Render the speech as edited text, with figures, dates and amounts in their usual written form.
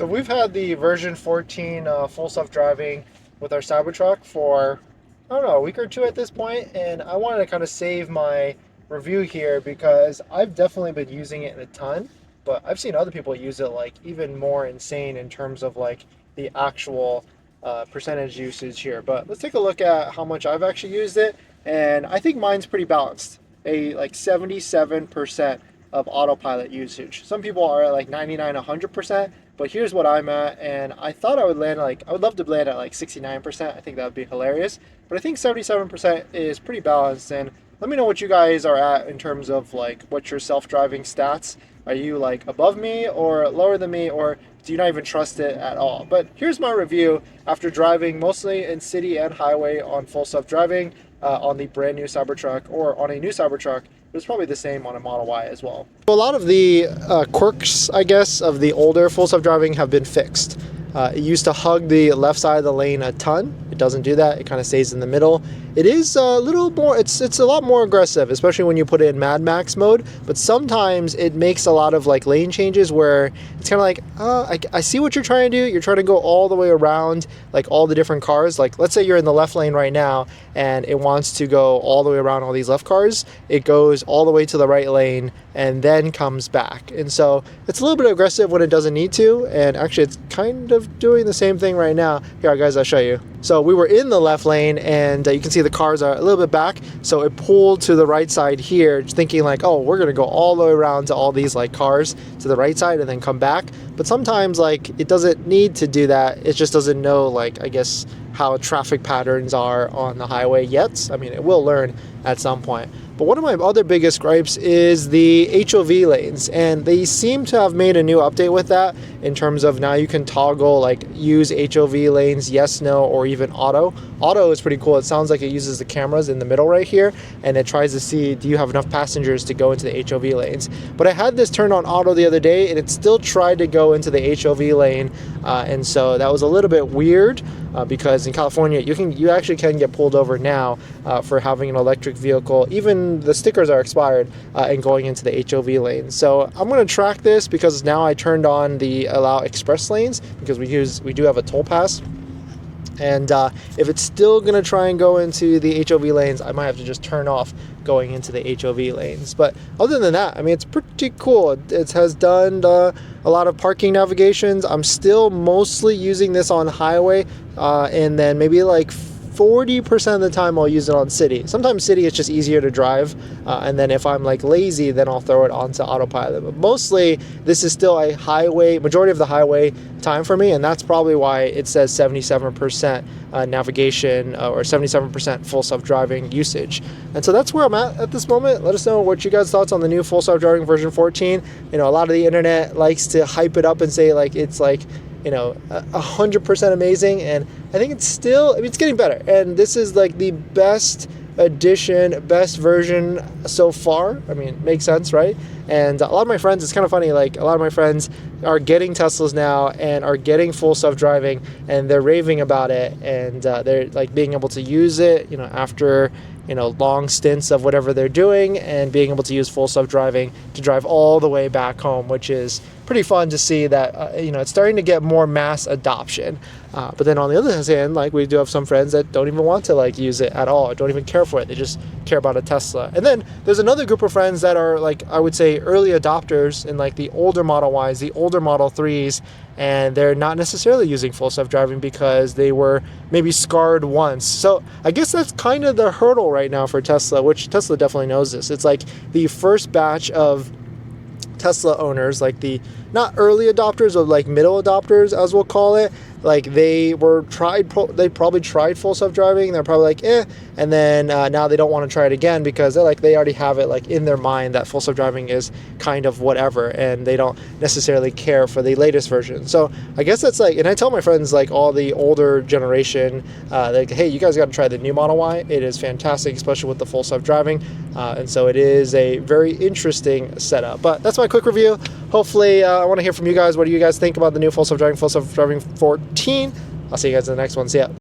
So we've had the version 14 full self-driving with our Cybertruck for, I don't know, a week or two at this point, and I wanted to kind of save my review here because I've definitely been using it a ton, but I've seen other people use it like even more insane in terms of like the actual percentage usage here. But let's take a look at how much I've actually used it, and I think mine's pretty balanced. A like 77% of autopilot usage. Some people are at like 99, 100%, but here's what I'm at, and I thought I would land like, I would love to land at like 69%. I think that would be hilarious, but I think 77% is pretty balanced. And let me know what you guys are at in terms of like what's your self-driving stats. Are you like above me or lower than me, or do you not even trust it at all? But here's my review after driving mostly in city and highway on full self-driving on the brand new Cybertruck, or on a new Cybertruck. It was probably the same on a Model Y as well. A lot of the quirks, I guess, of the older full self-driving have been fixed. It used to hug the left side of the lane a ton. It doesn't do that. It kind of stays in the middle. It is a little more, it's a lot more aggressive, especially when you put it in Mad Max mode. But sometimes it makes a lot of like lane changes where it's kind of like, I see what you're trying to do. You're trying to go all the way around like all the different cars. Like let's say you're in the left lane right now and it wants to go all the way around all these left cars. It goes all the way to the right lane and then comes back. And so it's a little bit aggressive when it doesn't need to. And actually it's kind of doing the same thing right now. Here guys, I'll show you. So we were in the left lane and you can see the cars are a little bit back. So it pulled to the right side here, thinking like, oh, we're gonna go all the way around to all these like cars to the right side and then come back. But sometimes like it doesn't need to do that. It just doesn't know like, I guess, how traffic patterns are on the highway yet. I mean, it will learn at some point. But one of my other biggest gripes is the HOV lanes, and they seem to have made a new update with that in terms of now you can toggle like use HOV lanes, yes, no, or even auto. Auto is pretty cool. It sounds like it uses the cameras in the middle right here, and it tries to see, do you have enough passengers to go into the HOV lanes? But I had this turned on auto the other day, and it still tried to go into the HOV lane, and so that was a little bit weird. Because in California, you actually can get pulled over now for having an electric vehicle. Even the stickers are expired and going into the HOV lane. So I'm going to track this because now I turned on the allow express lanes because we do have a toll pass. And if it's still going to try and go into the HOV lanes, I might have to just turn off going into the HOV lanes. But other than that, I mean, it's pretty cool. It has done a lot of parking navigations. I'm still mostly using this on highway, and then maybe like 40% of the time I'll use it on city. Sometimes city is just easier to drive, and then if I'm like lazy, then I'll throw it onto autopilot. But mostly this is still a highway, majority of the highway time for me, and that's probably why it says 77% navigation or 77% full self-driving usage. And so that's where I'm at this moment. Let us know what you guys' thoughts on the new full self-driving version 14. You know, a lot of the internet likes to hype it up and say like it's like, you know, 100% amazing, and I think it's still, I mean, it's getting better, and this is like the best edition, best version so far. I mean, makes sense, right? And a lot of my friends, it's kind of funny, like a lot of my friends are getting Teslas now and are getting full self-driving, and they're raving about it, and they're like being able to use it, you know, after, you know, long stints of whatever they're doing, and being able to use full self-driving to drive all the way back home, which is pretty fun to see that, you know, it's starting to get more mass adoption. But then on the other hand, like we do have some friends that don't even want to like use it at all, or don't even care for it. They just care about a Tesla. And then there's another group of friends that are like, I would say early adopters in like the older Model Ys, the older Model 3s, and they're not necessarily using full self-driving because they were maybe scarred once. So I guess that's kind of the hurdle right now for Tesla, which Tesla definitely knows this. It's like the first batch of Tesla owners, like the not early adopters or like middle adopters as we'll call it, like they probably tried full self-driving. They're probably like, and then now they don't want to try it again because they already have it like in their mind that full self-driving is kind of whatever, and they don't necessarily care for the latest version. So I guess that's like, and I tell my friends like all the older generation, like, hey, you guys got to try the new Model Y. It is fantastic, especially with the full self-driving, and so it is a very interesting setup. But that's my quick review. Hopefully, I want to hear from you guys. What do you guys think about the new full self-driving 14? I'll see you guys in the next one. See ya.